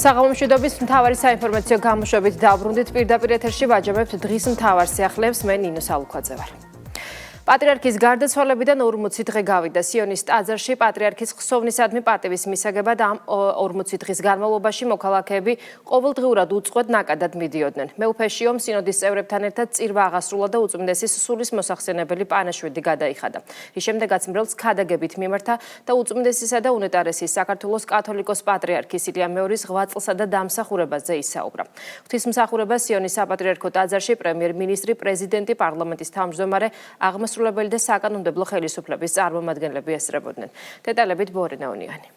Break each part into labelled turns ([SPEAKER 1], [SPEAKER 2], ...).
[SPEAKER 1] საღამომშვიდობის მთავარი საინფორმაციო გამოშვებით დავბრუნდით პირდაპირ ეთერში ვაჯამებთ დღის მთავარ სიახლეებს მე ნინო სალუქვაძე ვარ. Პატრიარქის გარდაცვალებიდან 40 დღე გავიდა სიონის ტაძარში პატრიარქის ხსოვნისადმი პატივის მისაგებად ამ 40 დღის განმავლობაში მოქალაქეები ყოველდღიურად უწყვეტ ნაკადად მიდიოდნენ. მეუფეშიომ სინოდის წევრებთან ერთად წირვა აღასრულა და უწმინდესის სულის მოსახსენებელი პანაშვიდი გადაიხადა. რის შემდეგაც მრევლს ქადაგებით მიმართა და უწმინდესისა და უნეტარესის საქართველოს კათოლიკოს პატრიარქის ილია მეორის ღვაწლსა და დამსახურებაზე ისაუბრა. ღვთისმსახურება სიონის საპატრიარქო ტაძარში პრემიერ-მინისტრი, პრეზიდენტი, პარლამენტის თავმჯდომარე, აღმასრულებელი და საკანონმდებლო ხელისუფლების წარმომადგენლები ესწრებოდნენ. დეტალებით ბორინა ონიანი.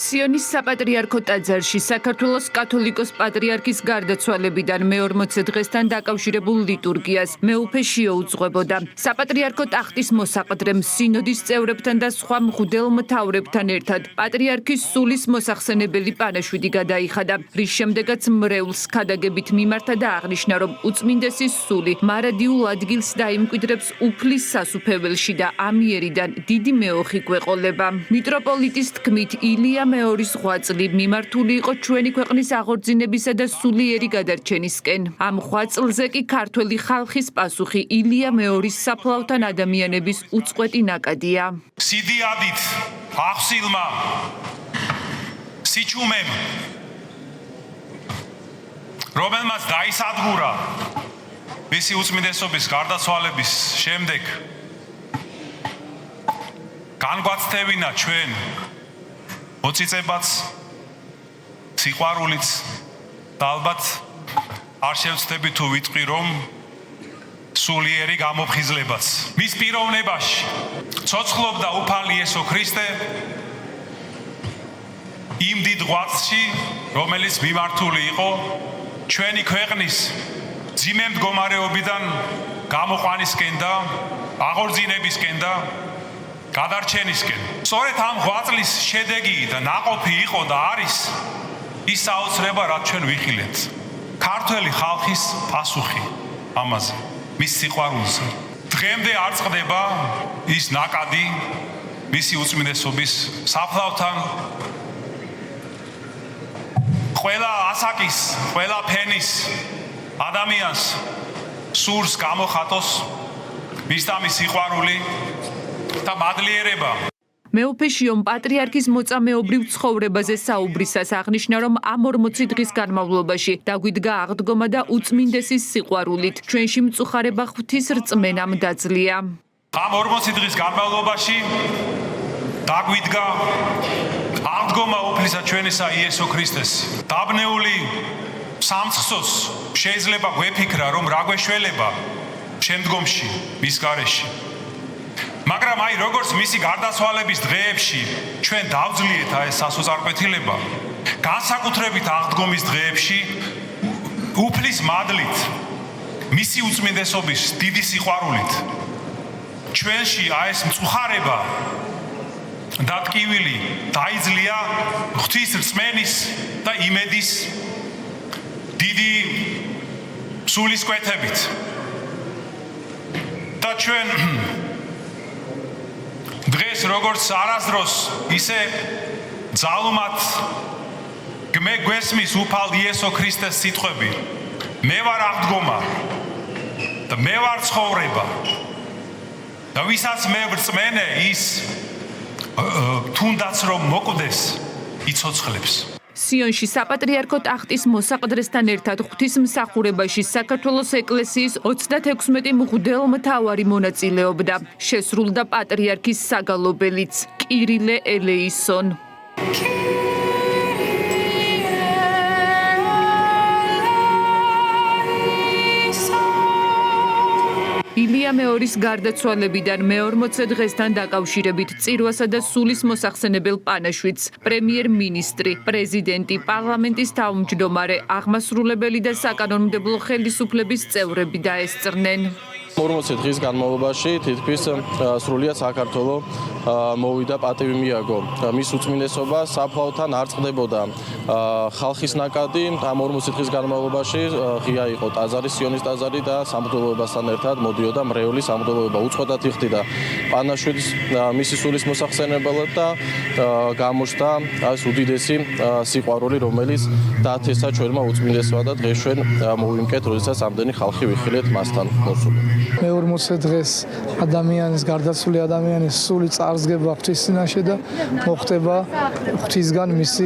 [SPEAKER 2] სიონის საპატრიარქო ტაძარში საქართველოს კათოლიკოს პატრიარქის გარდაცვალებიდან მე-40 დღესთან დაკავშირებულ ლიტურგიას მეუფეშიო უძღვებოდა. საპატრიარქო ტახტის მოსაყდრემ სინოდის წევრებთან და სხვა მღვდელმთავრებთან ერთად პატრიარქის სულის მოსახსენებელი პანაშვიდი გადაიხადა, რის შემდეგაც მრევლს ქადაგებით მიმართა და აღნიშნა, რომ უწმინდესის სული მარადიულ ადგილს დაიმკვიდრებს უფლის სასუფეველში და ამიერიდან დიდი მეოხი გვეყოლება. მიტროპოლიტის თქმით, ილია მეორის ღვაწლი მიმართული იყო ჩვენი ქვეყნის აღორძინებისა და სულიერი გადარჩენისკენ. ამ ღვაწლზე კი ქართველი ხალხის პასუხი ილია მეორის საფლავთან ადამიანების უწყვეტი ნაკადია.
[SPEAKER 3] სიდიადით, ახსილმა, სიჩუმემ, რომელმაც დაისადგურა მისი უწმინდესობის გარდაცვალების შემდეგ, განგვაცდევინა ჩვენ მოწიწებაც, სიყვარულიც და ალბათ არ შევცდები თუ ვიტყვი, რომ სულიერი გამოფხიზლებაც. მის პიროვნებაში ცოცხლობდა უფალი იესო ქრისტე იმ დიდ ღვაწლში, რომელიც მიმართული იყო ჩვენი ქვეყნის ძიმე მდგომარეობიდან გამოყვანისკენ და აღორძინებისკენ და გადარჩენისკენ. სწორედ ამ ღვაწლის შედეგი და ნაყოფი იყო და არის ის საოცრება, რაც ჩვენ ვიხილეთ. ქართველი ხალხის პასუხი ამაზე, მის სიყვარულზე. დღემდე არ წყდება ის ნაკადი მისი უწმინდესობის საფლავთან ყველა ასაკის, ყველა ფენის ადამიანს სურს გამოხატოს მისდამი სიყვარული და მადლიერება.
[SPEAKER 2] მეუფეშიომ პატრიარქის მოწამეობრივ ცხოვრებაზე საუბრისას აღნიშნა, რომ ამ 40 დღის განმავლობაში დაგვიდგა აღდგომა და უწმინდესის სიყვარულით ჩვენში მწუხარება ღვთის რწმენამ დაძლია.
[SPEAKER 3] ამ 40 დღის განმავლობაში დაგვიდგა აღდგომა უფლისა ჩვენისა იესო ქრისტეს. დაბნეული სამცხსოს შეიძლება გვეფიქრა, რომ რა გვეშველება შემდგომში მის გარეშე. მაგრამ აი როგორც მისი გარდაცვალების დღეებში ჩვენ დავძლიეთ ეს სასოწარკვეთილება, განსაკუთრებით აღდგომის დღეებში უფლის მადლით, მისი უწმინდესობის დიდი სიყვარულით ჩვენში ეს მწუხარება და ტკივილი დაიძლია ღვთის რწმენის და იმედის დიდი სულისკვეთებით. და ჩვენ დღეს როგორც არასდროს ისე ძალუმატ გვესმის უფალ იესო ქრისტეს სიტყვები. მე ვარ აღდგომა და მე ვარ ცხოვრება. და ვისაც მე ვრწმენე, ის თუნდაც რომ მოკვდეს, იცოცხლებს.
[SPEAKER 2] სიონში საპატრიარქო ტახტის მოსაყდრესთან ერთად ღვთისმსახურებაში საქართველოს ეკლესიის 36 მღვდელმთავარი მონაწილეობდა. შესრულდა პატრიარქის საგალობელიც კირილე ელეისონ. ილია მეორის გარდაცვალებიდან მე-40 დღესთან დაკავშირებით წირვასა და სულის მოსახსენებელ პანაშვიდს პრემიერ-მინისტრი, პრეზიდენტი, პარლამენტის თავმჯდომარე, აღმასრულებელი და საკანონმდებლო ხელისუფლების წევრები დაესწრნენ.
[SPEAKER 4] 40 დღის განმავლობაში თითქმის სრულიად საქართველოს მოვიდა პატივი მიაგო. მის უწმინდესობა საფლავთან არ წყდებოდა ხალხის ნაკადი. ამ 40 დღის განმავლობაში ღია იყო ტაძარი, სიონის ტაძარი და სამღვდელოებასთან ერთად მოდიოდა მრევლი სამღვდელოება. უწყოდათ იხდიდა პანაშვიდის მისი სულის მოსახსენებლად და გამოჩნდა ეს უდიდესი სიყვარული, რომელიც დათესა ჩვენმა უწმინდესმა და დღეს ჩვენ მოვიმკეთ, როდესაც ამდენი ხალხი ვიხილეთ მასთან მოსული.
[SPEAKER 5] მე 40 დღეს ადამიანის გარდაცვლილი ადამიანის სული წარსგება ღვთის წინაშე და მოხდება ღვთისგან მისი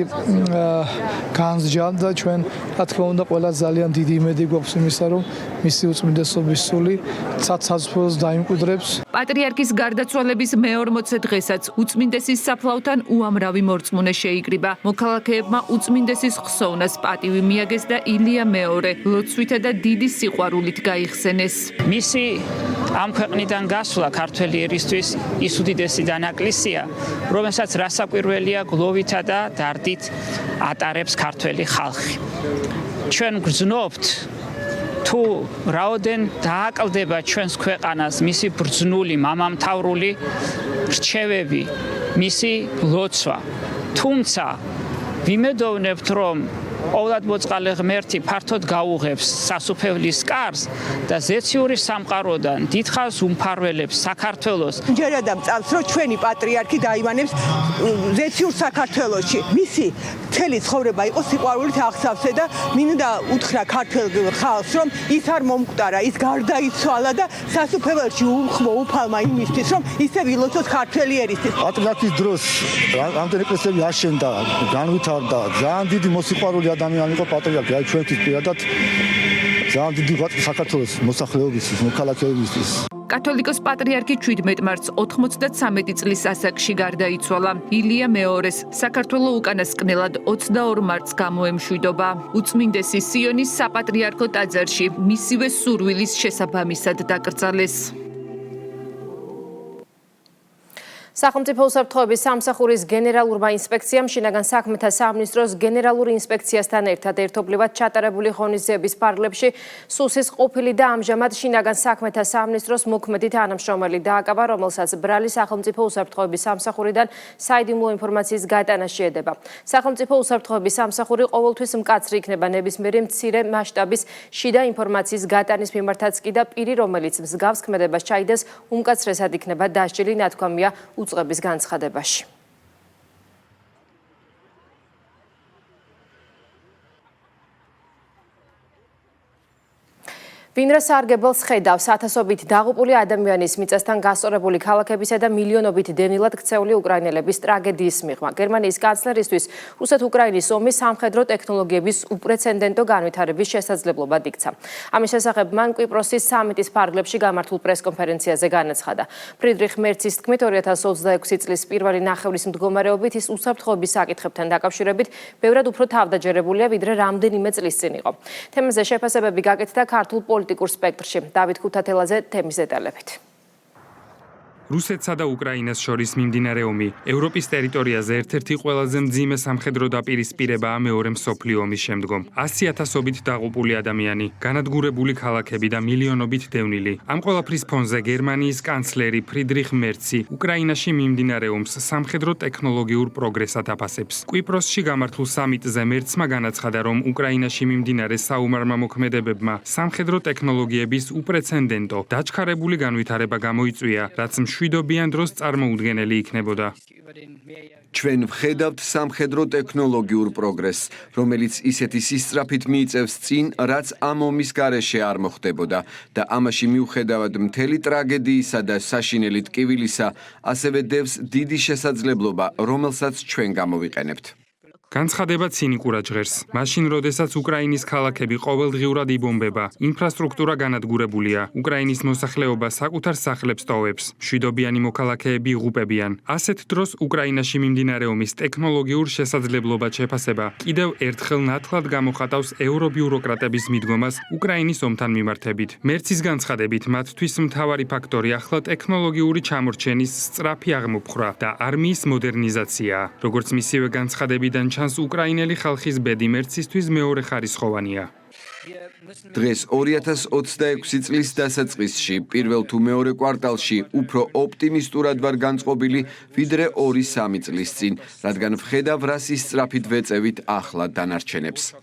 [SPEAKER 5] განსჯა და ჩვენ რა თქმა უნდა ყველა ძალიან დიდი იმედი გვაქვს იმისა, რომ მისი უწმინდესობის სული ცაცაცფოს დაიმკვიდრებს.
[SPEAKER 2] პატრიარქის გარდაცვალების მე-40 დღესაც უწმინდესის საფლავთან უამრავი მორწმუნე შეიკრიბა. მოქალაქეებმა უწმინდესის ხსოვნას პატივი მიაგეს და ილია მეორე ლოცვითა და დიდი სიყვარულით გაიხსენეს.
[SPEAKER 6] მისი ამ ქვეყნიდან გასვლა ქართველი ერისთვის ის უდიდესი დანაკლისია, რომელსაც რასაკვირველია გლოვითა და დარდით ატარებს ქართველი ხალხი. ჩვენ გრძნობთ თუ რაოდენ დააკლდება ჩვენს ქვეყანას მისი ბრძნული მამამთავრული რჩევები, მისი ლოცვა. თუმცა ვიმედოვნებთ, რომ ყოვლადმოწყალე ღმერთი ფართოდ გაუღებს სასუფევლის კარს და ზეციური სამყაროდან დიდხანს უმფარველებს საქართველოს.
[SPEAKER 7] ჯერა და წამს რომ ჩვენი პატრიარქი დაიმანებს ზეციურ საქართველოში. მისი მთელი ცხოვრება იყო სიყვარულით აღსავსე და მინდა უთხრა ქართველ ხალხს, რომ ის არ მომკვდარა, ის გარდაიცვალა და სასუფეველში უხმო უფალმა იმისთვის, რომ ისე ვილოცოს ქართველი ერისთვის.
[SPEAKER 8] პატრიარქის დროს რამდენი ეკლესიები აშენდა, განვითარდა, ძალიან დიდი მოსიყვარული ადამიანი იყო პატრიარქი, აი ჩვენთვის პირადად ძალიან დიდი ღვაწლი საქართველოს მოსახლეობისთვის, მოქალაქეებისთვის.
[SPEAKER 2] კათოლიკოს პატრიარქი 17 მარტს 93 წლის ასაკში გარდაიცვალა. ილია მეორეს საქართველოს უკანასკნელად 22 მარტს გამოემშვიდობა. უწმინდესი სიონის საპატრიარქო ტაძარში მისივე სურვილის შესაბამისად დაკრძალეს.
[SPEAKER 1] სახელმწიფო უსაფრთხოების სამსახურის გენერალურმა ინსპექციამ შინაგან საქმეთა სამინისტროს გენერალური ინსპექციასთან ერთად ერთობლივად ჩატარებული ღონისძიების ფარგლებში სუსის ყოფილი და ამჟამად შინაგან საქმეთა სამინისტროს მოქმედი თანამშრომელი დააკავა, რომელსაც ბრალი სახელმწიფო უსაფრთხოების სამსახურიდან საიდუმლო ინფორმაციის გატანა შეედება. სახელმწიფო უსაფრთხოების სამსახური ყოველთვის მკაცრი იქნება ნებისმიერი მცირე მასშტაბის შიდა ინფორმაციის გატანის მიმართაც კი და პირი, რომელიც მსგავს ქმედებას ჩაიდეს, უმკაცრესად იქნება დასჯილი, ნათქვამია უწყების განცხადებაში. ვინ რა სარგებელს ხედავს ათასობით დაღუპული ადამიანის მიწასთან გასწორებული ქალაქებისა და მილიონობით დევნილად ქცეული უკრაინელების ტრაგედიის მიღმა. გერმანიის კანცლერისთვის რუსეთ-უკრაინის ომის სამხედრო ტექნოლოგიების უპრეცედენტო განვითარების შესაძლებლობა იქცა. ამის შესახებ მან კვიპროსის სამიტის ფარგლებში გამართულ პრესკონფერენციაზე განაცხადა. ფრიდრიხ მერცის თქმით 2026 წლის პირველი ნახევრის მდგომარეობით ის უსაფრთხოების საკითხებთან დაკავშირებით ბევრად უფრო თავდაჯერებულია, ვიდრე რამდენიმე წლის წინ იყო. თემაზე შეფასებები გაკეთდა ქართულ პოლიტიკურ სპექტრში. დავით ქუთათელაძე თემის დეტალებით.
[SPEAKER 9] რუსეთსა და უკრაინას შორის მიმდინარე ომი ევროპის ტერიტორიაზე ერთ-ერთი ყველაზე მძიმე სამხედრო დაპირისპირებაა მეორე მსოფლიო ომის შემდგომ. 100,000-ობით დაღუპული ადამიანი, განადგურებული ქალაქები და მილიონობით დევნილი. ამ ყველაფრის ფონზე გერმანიის კანცლერი ფრიდრიხ მერცი უკრაინაში მიმდინარე ომს სამხედრო ტექნოლოგიურ პროგრესად აფასებს. კვიპროსში გამართულ სამიტზე მერცმა განაცხადა, რომ უკრაინაში მიმდინარე საომარმა მოქმედებებმა სამხედრო ტექნოლოგიების უპრეცედენტო დაჩქარებული განვითარება გამოიწვია, რაც მშვიდობიან დროს წარმოუდგენელი იქნებოდა.
[SPEAKER 10] ჩვენ ვხედავთ სამხედრო ტექნოლოგიურ პროგრესს, რომელიც ისეთი სისწრაფით მიიწევს წინ, რაც ამ ომის გარეშე არ მოხდებოდა და ამაში მიუხედავად მთელი ტრაგედიისა და საშინელი ტკივილისა, ასევე დევს დიდი შესაძლებლობა, რომელსაც ჩვენ გამოვიყენებთ.
[SPEAKER 9] განცხადება ცინიკურად ჟღერს. მაშინ, როდესაც უკრაინის ქალაქები ყოველდღიურად იბომბება, ინფრასტრუქტურა განადგურებულია, უკრაინის მოსახლეობა საკუთარ სახლებს ტოვებს, მშვიდობიანი მოქალაქეები იღუპებიან. ასეთ დროს უკრაინაში მიმდინარე ომის ტექნოლოგიურ შესაძლებლობად შეფასება კიდევ ერთხელ ნათლად გამოხატავს ევრობიუროკრატების მიდგომას უკრაინის ომთან მიმართებით. მერცის განცხადებით, მათთვის მთავარი ფაქტორი ახლა ტექნოლოგიური ჩამორჩენის სწრაფი აღმოფხვრა და არმიის მოდერნიზაციაა. როგორც მისივე განცხადებიდან ჩანს, უკრაინელი ხალხის ბედი მერცისთვის მეორე ხარისხოვანია.
[SPEAKER 10] დღეს 2026 წლის დასაწყისში, პირველ თუ მეორე კვარტალში უფრო ოპტიმისტურად ვარ განწყობილი, ვიდრე 2-3 წლის წინ, რადგან ვხედავ, რას ისწრაფით ვეწევით ახლა დანარჩენებს.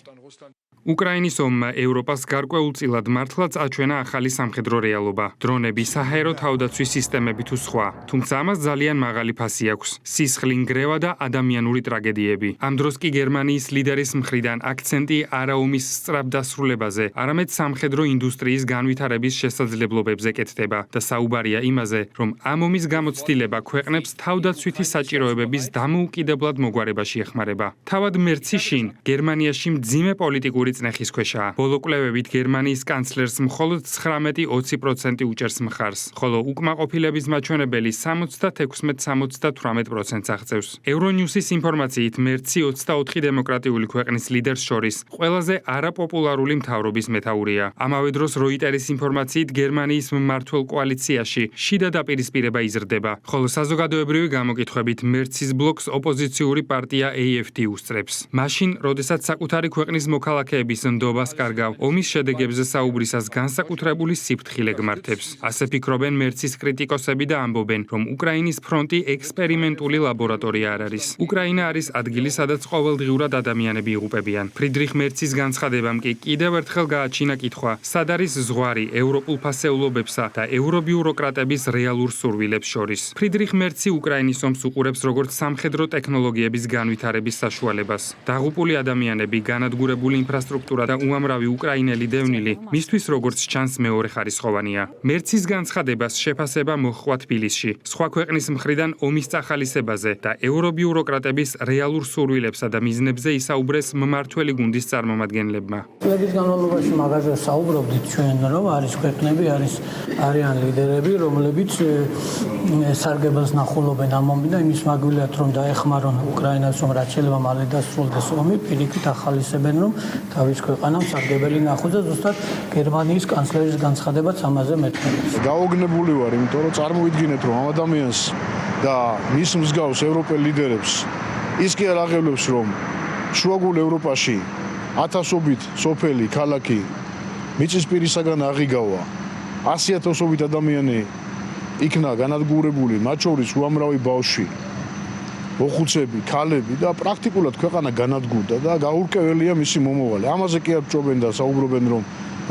[SPEAKER 9] უკრაინის ომმა ევროპას გარკვეულწილად მართლაც აჩვენა ახალი სამხედრო რეალობა. დრონები, საჰაერო თავდაცვის სისტემები თუ სხვა. თუმცა ამას ძალიან მაღალი ფასი აქვს. სისხლი, ნგრევა და ადამიანური ტრაგედიები. ამ დროს კი გერმანიის ლიდერის მხრიდან აქცენტი არა ომის სწრაფ დასრულებაზე, არამედ სამხედრო ინდუსტრიის განვითარების შესაძლებლობებზე კეთდება და საუბარია იმაზე, რომ ამ ომის გამოცდილება ქვეყნებს თავდაცვითი საჭიროებების დამოუკიდებლად მოგვარებაში ეხმარება. თავად მერცი შინ გერმანიაში მძიმე პოლიტიკური წნეხის ქვეშაა. ბოლო კვლევებით გერმანიის კანცლერს მხოლოდ 19-20% უჭერს მხარს, ხოლო უკმაყოფილების მაჩვენებელი 76-78%-ს აღწევს. Euronews-ის ინფორმაციით მერცი 24 დემოკრატიული ქვეყნის ლიდერს შორის ყველაზე არაპოპულარული მთავრობის მეთაურია. ამავე დროს Reuters-ის ინფორმაციით გერმანიის მმართველ კოალიციაში შიდა დაპირისპირება იზრდება, ხოლო საზოგადოებრივი გამოკითხვებით მერცის ბლოკს ოპოზიციური პარტია AfD უსწრებს. მაშინ, როდესაც საკუთარი ქვეყნის მოქალაქეების ნდობას კარგავ, ომის შედეგებზე საუბრისას განსაკუთრებული სიფრთხილე გმართებს. ასე ფიქრობენ მერცის კრიტიკოსები და ამბობენ, რომ უკრაინის ფრონტი ექსპერიმენტული ლაბორატორია არ არის. უკრაინა არის ადგილი, სადაც ყოველდღიურად ადამიანები იღუპებიან. ფრიდრიხ მერცის განცხადებამ კი კიდევ ერთხელ გააჩინა კითხვა, სად არის ზღვარი ევროპულ ფასეულობებსა და ევრობიუროკრატების რეალურ სურვილებს შორის. ფრიდრიხ მერცი უკრაინის ომს უყურებს როგორც სამხედრო ტექნოლოგიების განვითარების საშუალებას. დაღუპული ადამიანები, განადგურებული ინფრასტრუქტურა და უამრავი უკრაინელი დევნილი მისთვის როგორც ჩანს მეორეხარისხოვანია. მერცის განცხადებას შეფასება მოჰყვა თბილისში, სხვა ქვეყნის მხრიდან ომის წახალისებაზე და ევრობიუროკრატების რეალურ სურვილებსა და მიზნებზე ისაუბრეს მმართველი გუნდის წარმომადგენლებმა.
[SPEAKER 11] წლების განმავლობაში მაგაზე საუბრობდით ჩვენ, რომ არის ქვეყნები, არიან ლიდერები, რომლებიც სარგებელს ნახულობენ ამ ომი და იმის მაგვილებად რომ დაეხმარონ უკრაინას, რომ რაც შეიძლება მალე დასრულდეს ომი, პირიქით ახალისებენ, რომ თავის ქვეყანამ სარგებელი ნახოს და ზუსტად გერმანიის კანცლერის განცხადებაც ამაზე მეტყველებს.
[SPEAKER 12] გაოგნებული ვარ, იმიტომ რომ წარმოვიდგინეთ, რომ ამ ადამიანს და მის მსგავს ევროპელ ლიდერებს ის კი არ აღელვებს, რომ შუაგულ ევროპაში ათასობით სოფელი, ქალაქი მიწისპირისაგან აღიგავა. 100,000-ობით ადამიანი იქნა განადგურებული, მათ შორის უამრავი ბავშვი, ოხუცები, ქალები და პრაქტიკულად ქვეყანა განადგურდა და გაურკვეველია მისი მომავალი. ამაზე კი არ ბჭობენ და საუბრობენ, რომ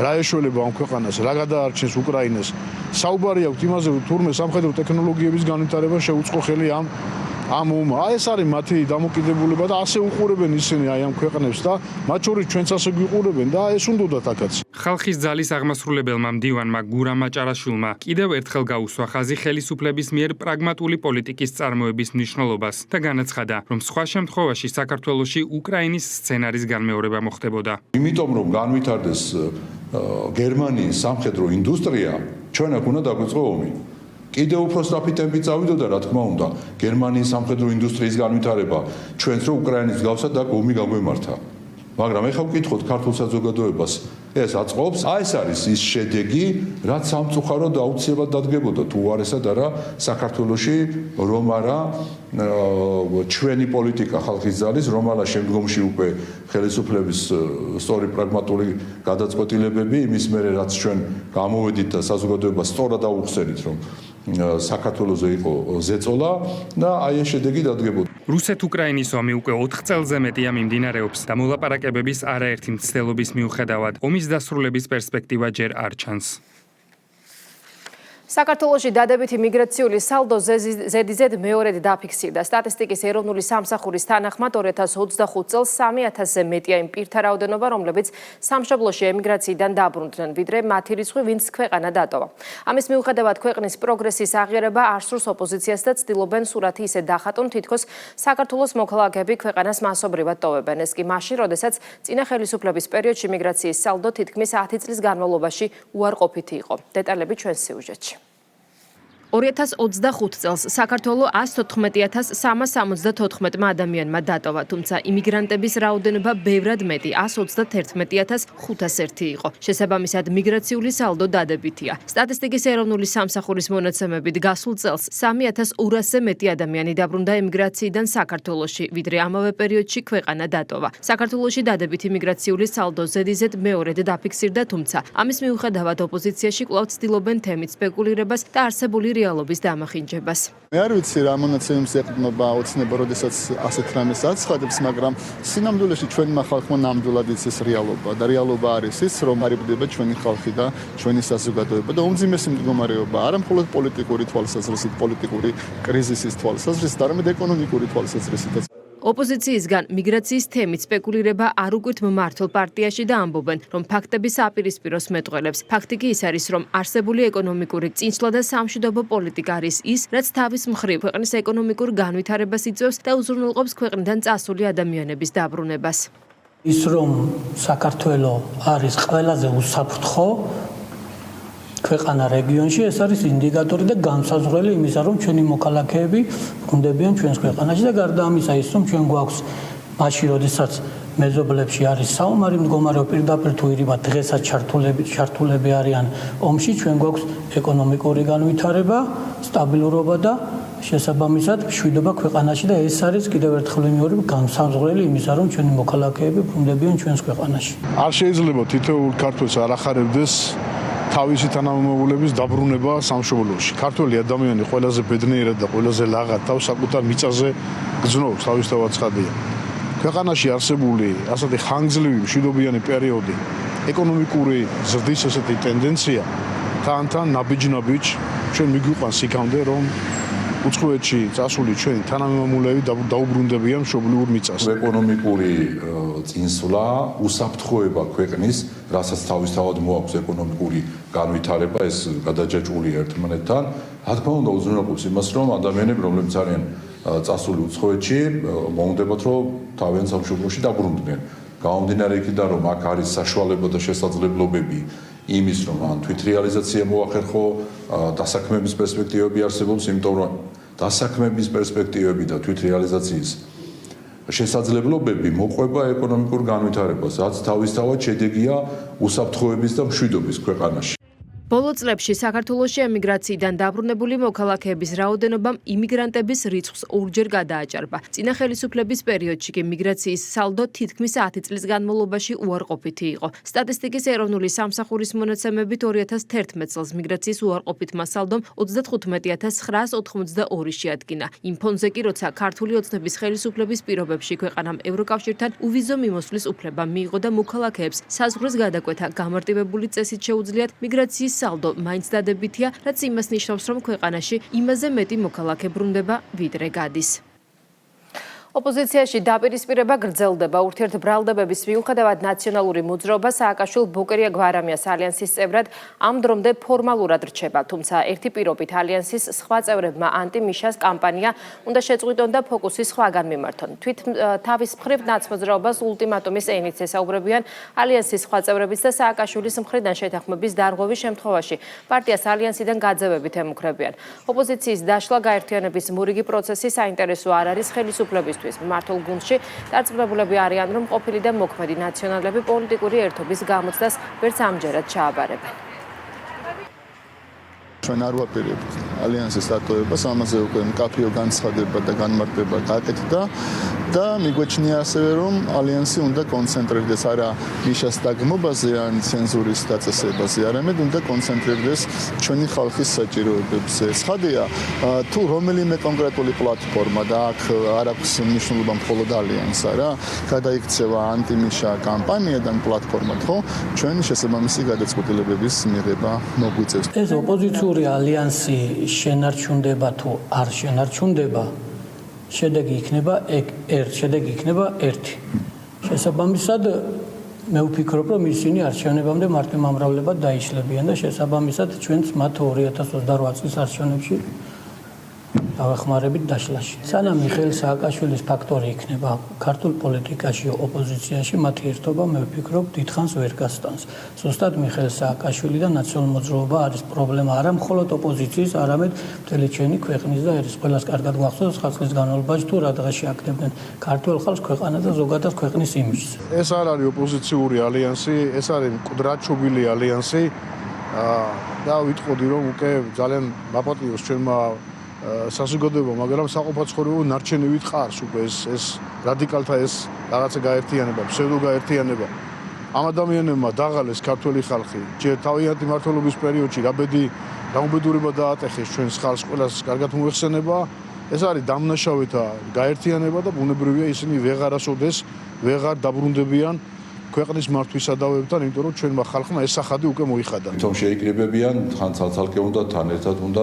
[SPEAKER 12] რა ეშველება ამ ქვეყანას, რა გადაარჩენს უკრაინას. საუბარი აქვს იმაზე, რომ თურმე სამხედრო ტექნოლოგიების განვითარება შეუწყო ხელი ამ ომმა. ეს არის მათი დამოკიდებულება და ასე უყურებენ ისინი ამ ქვეყნებს და მათ შორის ჩვენც ასე გვიყურებენ და ეს უნდათ აქაც.
[SPEAKER 9] ხალხის ძალის აღმასრულებელმა მდივანმა გურამ მაჭარაშვილმა კიდევ ერთხელ გაუსვა ხაზი ხელისუფლების მიერ პრაგმატული პოლიტიკის წარმოების მნიშვნელობას და განაცხადა, რომ სხვა შემთხვევაში საქართველოში უკრაინის სცენარის განმეორება მოხდებოდა.
[SPEAKER 13] იმიტომ რომ განვითარდეს გერმანიის სამხედრო ინდუსტრია, ჩვენ აქ უნდა დაგვიწყო ომი. კიდევ უფრო სწრაფი ტემპით წავიდოდა, რა თქმა უნდა, გერმანიის სამხედრო ინდუსტრიის განვითარება ჩვენც რო უკრაინის გავსად და ომი გაგვემართა. მაგრამ ეხლა ვკითხოთ ქართულ საზოგადოებას, ეს აწყობს, ეს არის ის შედეგი, რაც სამწუხაროდ აუცილებლად დადგებოდა თუ უარესად არა საქართველოში, რომ არა ჩვენი პოლიტიკა ხალხის ძალის, რომ არა შემდგომში უკვე ხელისუფლების სწორი პრაგმატული გადაწყვეტილებები, იმის მერე რაც ჩვენ გამოვედით და საზოგადოებას სწორად აუხსენით, რომ საქართველოზე იყო ზეწოლა და აი ეს შედეგი დადგებოდა.
[SPEAKER 9] რუსეთ-უკრაინის ომი უკვე 4 წელზე მეტია მიმდინარეობს და მოლაპარაკებების არაერთი მცდელობის მიუხედავად ომის დასრულების პერსპექტივა ჯერ არ ჩანს.
[SPEAKER 1] საქართველოში დადებითი მიგრაციული სალდო ზედიზედ მეორედ დაფიქსირდა. სტატისტიკის ეროვნული სამსახურის თანახმად 2025 წელს 3000-ზე მეტია იმ პირთა რაოდენობა, რომლებიც სამშობლოში ემიგრაციიდან დაბრუნდნენ, ვიდრე მათი რიცხვი, ვინც ქვეყანა დატოვა. ამის მიუხედავად ქვეყნის პროგრესის აღიარება არ სურს ოპოზიციას და ცდილობენ სურათი ისე დახატონ, თითქოს საქართველოს მოქალაქეები ქვეყანას მასობრივად ტოვებენ. ეს კი მაშინ, როდესაც წინა ხელისუფლების პერიოდში მიგრაციის სალდო თითქმის 10 წლის განმავლობაში უარყოფითი იყო. დეტალები ჩვენს სიუჟეტში. 2025 წელს საქართველო 114,374 ადამიანმა დატოვა, თუმცა იმიგრანტების რაოდენობა ბევრად მეტი 131,501 იყო. შესაბამისად, მიგრაციული სალდო დადებითია. სტატისტიკის ეროვნული სამსახურის მონაცემებით გასულ წელს 3200-ზე მეტი ადამიანი დაბრუნდა ემიგრაციიდან საქართველოში, ვიდრე ამავე პერიოდში ქვეყანა დატოვა. საქართველოში დადებითი მიგრაციული სალდო ზედიზედ მეორედ დაფიქსირდა, თუმცა ამის მიუხედავად ოპოზიციაში კვლავ ცდილობენ თემით სპეკულირებას და არსებული რეალობის დამახინჯებას.
[SPEAKER 14] მე არ ვიცი რა მონაცემებს ეყრდნობა ოცნება, როდესაც ასეთ რამეს აცხადებს, მაგრამ სინამდვილეში ჩვენმა ხალხმა ნამდვილად იცის რეალობა და რეალობა არის ის, რომ არიბდება ჩვენი ხალხი და ჩვენი საზოგადოება და უმძიმესი მდგომარეობა არა მხოლოდ პოლიტიკური თვალსაზრისით, პოლიტიკური კრიზისის თვალსაზრისით, არამედ ეკონომიკური თვალსაზრისითაც. ოპოზიციისგან მიგრაციის თემით სპეკულირება არ უკვირთ მმართველ პარტიაში და ამბობენ, რომ ფაქტების აპირისპიროს მეტყველებს. ფაქტი კი ის არის, რომ არსებული ეკონომიკური წინსვლა და სამშვიდობო პოლიტიკა არის ის, რაც თავის მხრივ ქვეყნის ეკონომიკურ განვითარებას იწვევს და უზრუნველყოფს ქვეყნიდან წასული ადამიანების დაბრუნებას.
[SPEAKER 11] ის რომ საქართველო არის ყველაზე უსაფრთხო ქვეყანა რეგიონში, ეს არის ინდიკატორი და განსაზღვრელი იმისა, რომ ჩვენი მოქალაქეები ბრუნდებიან ჩვენს ქვეყანაში და გარდა ამისა ის, რომ ჩვენ გვაქვს მაშინ, როდესაც მეზობლებში არის საომარი მდგომარეობა, პირდაპირ თუ ირიბად დღესაც ჩართულები არიან ომში, ჩვენ გვაქვს ეკონომიკური განვითარება, სტაბილურობა და შესაბამისად მშვიდობა ქვეყანაში და ეს არის კიდევ ერთხელ ვიმეორებ განსაზღვრელი იმისა, რომ ჩვენი მოქალაქეები ბრუნდებიან ჩვენს ქვეყანაში.
[SPEAKER 12] არ შეიძლება თითოეულ ქართველს არ ახარებდეს თავისი თანამემამულების დაბრუნება სამშობლოში. ქართველი ადამიანი ყველაზე ბედნიერად და ყველაზე ლაღად თავს საკუთარ მიწაზე გრძნობს, თავისთავად ცხადია. ქვეყანაში არსებული ასეთი ხანგრძლივი მშვიდობიანი პერიოდი, ეკონომიკური ზრდის ასეთი ტენდენცია თან ნაბიჯ ჩვენ მიგვიყვანს იქამდე, რომ უცხოეთში წასული ჩვენი თანამემამულეები დაუბრუნდებიან მშობლიურ მიწას.
[SPEAKER 13] ეკონომიკური წინსვლა, უსაფრთხოება ქვეყნის, რასაც თავისთავად მოაქვს ეკონომიკური განვითარება, ეს გადაჯაჭვულია ერთმანეთთან. რა თქმა უნდა, უზრუნველყოფს იმას, რომ ადამიანები, რომლებიც არიან წასული უცხოეთში, მოუნდებათ, რომ თავიანთ სამშობლოში დაბრუნდნენ. გამომდინარე იქიდან, რომ აქ არის საშუალება და შესაძლებლობები იმის, რომ ან თვითრეალიზაცია მოახერხო, დასაქმების პერსპექტივები არსებობს, იმიტომ რომ დასაქმების პერსპექტივები და თვითრეალიზაციის შესაძლებლობები მოყვება ეკონომიკურ განვითარებას, რაც თავისთავად შედეგია უსაფრთხოების და მშვიდობის ქვეყანაში.
[SPEAKER 1] ბოლო წლებში საქართველოში ემიგრაციიდან დაბრუნებული მოქალაქეების რაოდენობამ იმიგრანტების რიცხვს ორჯერ გადააჭარბა. წინა ხელისუფლების პერიოდში კი მიგრაციის სალდო თითქმის 10 წლის განმავლობაში უარყოფითი იყო. სტატისტიკის ეროვნული სამსახურის მონაცემებით 2011 წელს მიგრაციის უარყოფითმა სალდომ 35982 შეადგინა. იმ ფონზე კი, როცა ქართული ოცნების ხელისუფლების პირობებში ქვეყანამ ევროკავშირთან უვიზო მიმოსვლის უფლება მიიღო და მოქალაქეებს საზღვრის გადაკვეთა გამარტივებული წესით შეუძლიათ, მიგრაციის სალდო მაინც დადებითია, რაც იმას ნიშნავს, რომ ქვეყანაში იმაზე მეტი მოქალაქე ბრუნდება, ვიდრე გადის. ოპოზიციაში დაპირისპირება გრძელდება. ურთიერთბრალდებების მიუხედავად ნაციონალური მოძრაობა სააკაშვილ-ბოკერია გვარამიას ალიანსის წევრად ამ დრომდე ფორმალურად რჩება, თუმცა ერთი პირობით ალიანსის სხვა წევრებმა ანტი-მიშას კამპანია უნდა შეწყვიტონ და ფოკუსი სხვაგან მიმართონ. თვით თავის მხრივ ნაცმოძრაობას ულტიმატუმის ენით ესაუბრებიან ალიანსის სხვა წევრებიც და სააკაშვილის მხრიდან შეთანხმების დარღვევის შემთხვევაში პარტიას ალიანსიდან გაძევებით ემუქრებიან. ოპოზიციის დაშლა გაერთიანების მორიგი პროცესი საინტერესო არ არის ხელისუფლების მმართველ გუნდში დარწმუნებულები არიან, რომ ყოფილი და მოქმედი ნაციონალები პოლიტიკური ერთობის გამოცდას ვერც ამჯერად ჩააბარებენ.
[SPEAKER 14] ჩვენ არ ვაპირებთ ალიანსის დატოვებას, ამაზე უკვე მკაფიო განცხადება და განმარტება გაკეთდა და მიგვეჩნია ასევე, რომ ალიანსი უნდა კონცენტრირდეს არა მიშას დაგმობაზე ან ცენზურის დაწესებაზე, არამედ უნდა კონცენტრირდეს ჩვენი ხალხის საჭიროებებზე. ცხადია, თუ რომელიმე კონკრეტული პლატფორმა და აქ არ აქვს მნიშვნელობა მხოლოდ ალიანსს, არა, გადაიქცევა ანტი-მიშა კამპანიიდან პლატფორმად, ხო? ჩვენი შესაბამისი გადაწყვეტილებების მიღება მოგვიწევს.
[SPEAKER 11] ეს ოპოზიციური ალიანსი შენარჩუნდება თუ არ შენარჩუნდება, შედეგი იქნება ერთი. შესაბამისად, მე ვფიქრობ, რომ ისინი არჩევნებამდე მარტივმამრავლებად დაიშლებიან და შესაბამისად ჩვენც მათ 2028 წლის არჩევნებში დავეხმარებით დაშლაში. სანამ მიხეილ სააკაშვილის ფაქტორი იქნება ქართულ პოლიტიკაში, ოპოზიციაში, მათი ერთობა მე ვფიქრობ დიდხანს ვერ გასტანს. ზუსტად მიხეილ სააკაშვილი და ნაციონალურ მოძრაობა არის პრობლემა არა მხოლოდ ოპოზიციის, არამედ მთელი ჩვენი ქვეყნის და ერის ყველას კარგად გახსოვს 9 წლის განმავლობაში თუ რა დღეში აკდებდნენ ქართულ ხალხს ქვეყანა და ზოგადად ქვეყნის იმიჯს.
[SPEAKER 12] ეს არ არის ოპოზიციური ალიანსი, ეს არის მკვდრაჩობილი ალიანსი. და ვიტყოდი რომ უკვე ძალიან მაპატიოს ჩვენმა საზოგადოებამ, მაგრამ საყოფაცხოვრებო ნარჩენივით ყარს უკვე ეს რადიკალთა ეს რაღაცა გაერთიანება, ფსევდო გაერთიანება. ამ ადამიანებმა დაღალეს ქართველი ხალხი, ჯერ თავიანთი მმართველობის პერიოდში რაბედი დაუბედურება დაატეხეს ჩვენს ხალხს, ყველას კარგად მოეხსენება. ეს არის დამნაშავეთა გაერთიანება და ბუნებრივია ისინი ვეღარასოდეს ვეღარ დაბრუნდებიან ქვეყნის მართვის სადავებთან, იმიტომ რომ ჩვენმა ხალხმა ეს სახადი უკვე მოიხადა.
[SPEAKER 13] თუმცა შეიკრიბებიან, თან ცალ-ცალკე უნდა, თან ერთად უნდა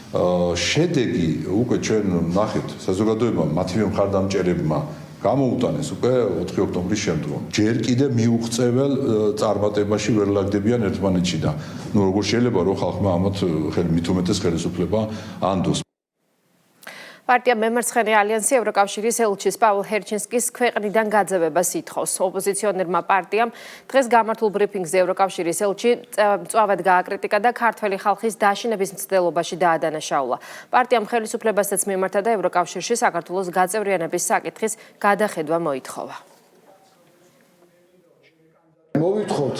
[SPEAKER 13] შედეგი უკვე ჩვენ ნახეთ საზოგადოებამ მათივე მხარდამჭერებმა გამოუტანეს უკვე 4 ოქტომბრის შემდგომ. ჯერ კიდე მიუღწეվել წარმატებაში ვერ ლაგდებიან ერთმანეთში და ნუ როგორ შეიძლება რომ ხალხმა ამათ მით უმეტეს ხელისუფლება ანდოს.
[SPEAKER 1] პარტია მემარცხენე ალიანსი ევროკავშირის ელჩის პავლ ჰერჩინსკის ქვეყნიდან გაძევებას ითხოვს. ოპოზიციონერმა პარტიამ დღეს გამართულ ბრიფინგზე ევროკავშირის ელჩი მწვავედ გააკრიტიკა და ქართველი ხალხის დაშინების მცდელობაში დაადანაშაულა. პარტიამ ხელისუფლებასაც მიმართა და ევროკავშირში საქართველოს გაწევრიანების საკითხის გადახედვა მოითხოვა.
[SPEAKER 15] მოვითხოვთ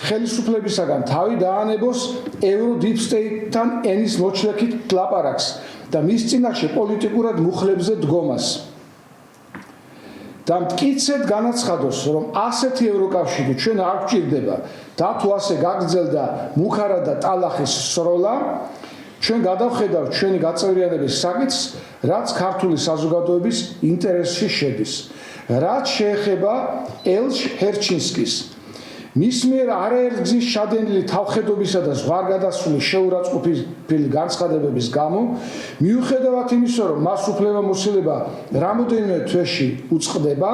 [SPEAKER 15] ხელისუფლებისაგან თავი დაანებოს euro deep state-თან ენის მოჩლექით ლაპარაკს და მის წინაშე პოლიტიკურად მუხლებზე დგომას. და მტკიცედ განაცხადოს, რომ ასეთი ევროკავშირი ჩვენ არ გვჭირდება და თუ ასე გაგრძელდა მუხარა და ტალახის სროლა, ჩვენ გადავხედავთ ჩვენი გაწევრიანების საკითხს, რაც ქართული საზოგადოების ინტერესში შედის. რაც შეეხება ელჩ ჰერჩინსკის მის მიერ არაერთგზის შადენილი თავხედობისა და ზღვარგადასული შეურაცხყოფილი განცხადებების გამო, მიუხედავად იმისა, რომ მას უფლებამოსილება რამოდენიმე თვეში უწყდება,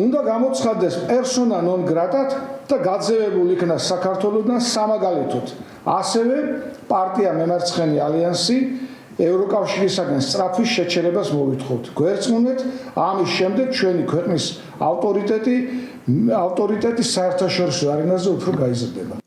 [SPEAKER 15] უნდა გამოცხადდეს persona non grata და გაძევებულ იქნა საქართველოსთან სამაგალითოდ. ასევე პარტია მემარცხენე ალიანსი ევროკავშირისაგან სწრაფის შეჩერებას მოვითხოვთ. გვერწმუნეთ, ამის შემდეგ ჩვენი ქვეყნის ავტორიტეტი საერთაშორისო არენაზე უფრო გაიზრდება.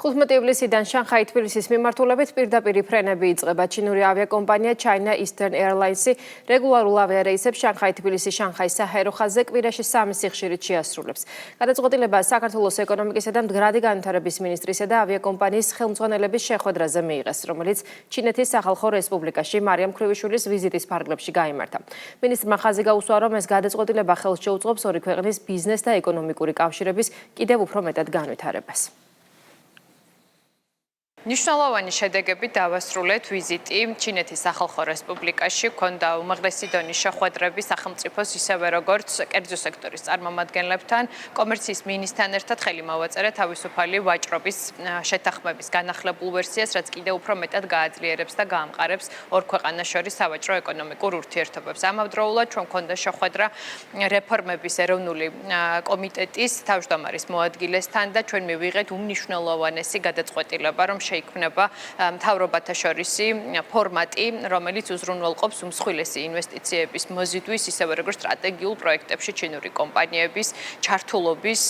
[SPEAKER 1] 15 ივლისიდან შანხაი-თბილისის მიმართულებით პირდაპირი ფრენები იწყება. ჩინური ავიაკომპანია China Eastern Airlines-ი რეგულარულ ავიარეისებს შანხაი-თბილისი შანხაის საჰაერო ხაზზე კვირაში 3 სიხშირით შეასრულებს. გადაწყვეტილება საქართველოს ეკონომიკისა და მდგრადი განვითარების მინისტრისა და ავიაკომპანიის ხელმძღვანელების შეხვედრაზე მიიღეს, რომელიც ჩინეთის სახალხო რესპუბლიკაში მარიამ ქრივიშვილის ვიზიტის ფარგლებში გაიმართა. მინისტრმა ხაზი გაუსვა, რომ ეს გადაწყვეტილება ხელს შეუწყობს ორი ქვეყნის ბიზნეს და ეკონომიკური კავშირების კიდევ უფრო მეტად განვითარებას. Ნიშნულოვანი შედეგები დავასრულეთ ვიზიტი ჩინეთის სახალხო რესპუბლიკაში. ჰქონდა უმაღლესი დონის შეხვედრები სახელმწიფოს ისევე როგორც კერძო სექტორის წარმომადგენლებთან, კომერციის მინისტრთან ერთად ხელი მოვაწერა თავისუფალი ვაჭრობის შეთანხმების განახლებულ ვერსიას, რაც კიდევ უფრო მეტად გააძლიერებს და გაამყარებს ორ ქვეყანას შორის სავაჭრო ეკონომიკურ ურთიერთობებს. ამავდროულად ჩვენ ჰქონდა შეხვედრა რეფორმების ეროვნული კომიტეტის თავმჯდომარის მოადგილესთან და ჩვენ მივიღეთ უმნიშვნელოვანესი გადაწყვეტილება, რომ შეიქმნება მთავრობათა შორისი ფორმატი, რომელიც უზრუნველყოფს უმსხვილესი ინვესტიციების მოზიდვის, ისევე როგორც სტრატეგიულ პროექტებში ჩინური კომპანიების ჩართულობის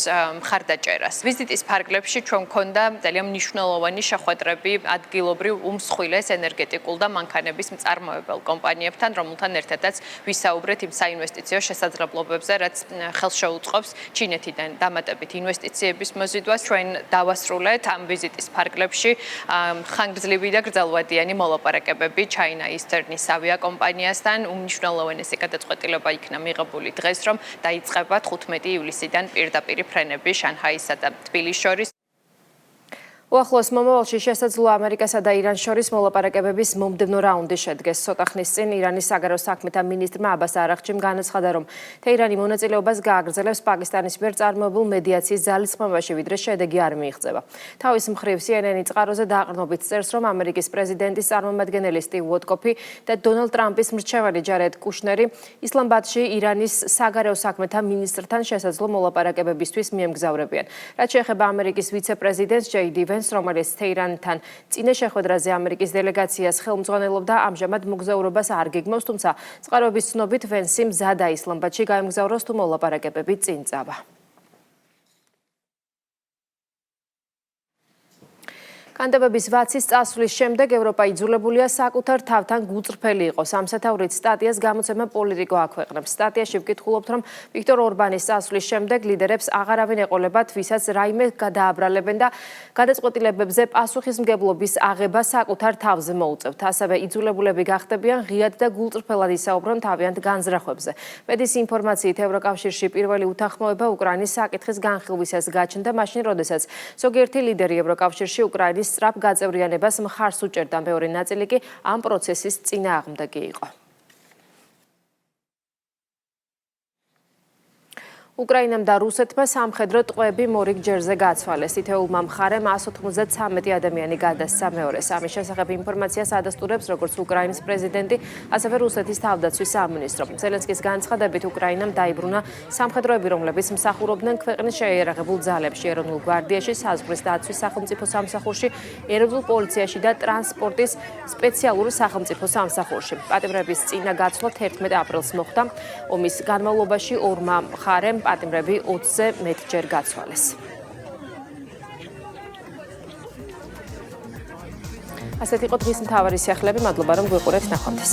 [SPEAKER 1] მხარდაჭერას. ვიზიტის ფარგლებში ჩვენ გვქონდა ძალიან მნიშვნელოვანი შეხვედრები ადგილობრივ უმსხვილეს ენერგეტიკულ და მანქანების მწარმოებელ კომპანიებთან, რომელთან ერთადაც ვისაუბრეთ იმ საინვესტიციო შესაძლებლობებზე, რაც ხელს შეუწყობს ჩინეთიდან დამატებით ინვესტიციების მოზიდვას. ჩვენ დავასრულეთ ამ ვიზიტის ფარგლებში ხანგრძლივი და გრძელვადიანი მოლაპარაკებები China Eastern-ის ავიაკომპანიასთან. უმნიშვნელოვანესი გადაწყვეტილება იქნა მიღებული დღეს, რომ დაიწყება 15 ივლისიდან პირდაპირი ფრენები შანხაისა და თბილისის შორის. უახლოეს მომავალში შესაძლოა ამერიკასა და ირანს შორის მოლაპარაკებების მომდევნო რაუნდი შედგეს. ცოტა ხნის წინ ირანის საგარეო საქმეთა მინისტრმა აბას არაღჩიმ განაცხადა, რომ თეირანი მონაწილეობას გააგრძელებს პაკისტანის მიერ წარმოებულ მედიაციის ძალისხმევაში, ვიდრე შედეგი არ მიიღწევა. თავის მხრივ CNN-ი წყაროზე დაყრდნობით წერს, რომ ამერიკის პრეზიდენტის წარმომადგენელი სტივ უოტკოფი და დონალდ ტრამპის მრჩეველი ჯარედ კუშნერი ისლამბადში ირანის საგარეო საქმეთა მინისტრთან შესაძლო მოლაპარაკებებისთვის მიემგზავრებიან. რაც შეეხება ამერიკის ვიცე-პრეზიდენტს ჯეი დი ვენს, რომელიც თეირანთან წინა შეხვედრაზე ამერიკის დელეგაციას ხელმძღვანელობდა, ამჟამად მოგზაურობას არ გეგმავს, თუმცა წყაროების ცნობით ვენსი მზადა ისლამბადში გაემგზავროს თუ მოლაპარაკებები წინ წავა. კანტებების ვაცის წასვლის შემდეგ ევროპა იძულებულია საკუთარ თავთან გულწრფელი იყოს. ამ სათაურით სტატიას გამოცემა პოლიტიკო აქვეყნებს. სტატიაში ვკითხულობთ, რომ ვიქტორ ორბანის წასვლის შემდეგ ლიდერებს აღარავინ ეყოლებათ, ვისაც რაიმე გადააბრალებენ და გადაწყვეტილებებზე პასუხისმგებლობის აღება საკუთარ თავზე მოუწევთ. ასევე იძულებულები გახდებიან ღიად და გულწრფელად ისაუბრონ თავიანთ განზრახვებზე. მედის ინფორმაციით ევროკავშირში პირველი უთანხმოება უკრაინის საკითხის განხილვისას გაჩნდა, მაშინ, როდესაც ზოგიერთი ლიდერი ევროკავშირში უკრაინის სწრაფ გაწევრიანებას მხარს უჭერდა, მეორე ნაწილი კი ამ პროცესის წინააღმდეგი იყო. უკრაინამ და რუსეთმა სამხედრო ტყვეები მორიგ ჯერზე გაცვალეს. თითოეულმა მხარემ 193 ადამიანი გადასცა მეორეს. ამის შესახებ ინფორმაციას ადასტურებს როგორც უკრაინის პრეზიდენტი, ასევე რუსეთის თავდაცვის სამინისტრო. ზელენსკის განცხადებით უკრაინამ დაიბრუნა სამხედროები, რომლებიც მსახურობდნენ ქვეყნის შეიარაღებულ ძალებში, ეროვნულ გვარდიაში, საზღვრის დაცვის სახელმწიფო სამსახურში, ეროვნულ პოლიციაში და ტრანსპორტის სპეციალურ სახელმწიფო სამსახურში. პატიმრების წინა გაცვლა 11 აპრილს მოხდა. ომის განმავლობაში ორმა მხარემ პატიმრები 20-ზე მეტჯერ გაცვალეს. ასეთი იყო დღის მთავარი სიახლეები. მადლობა რომ გვიყურებთ, ნახვამდის.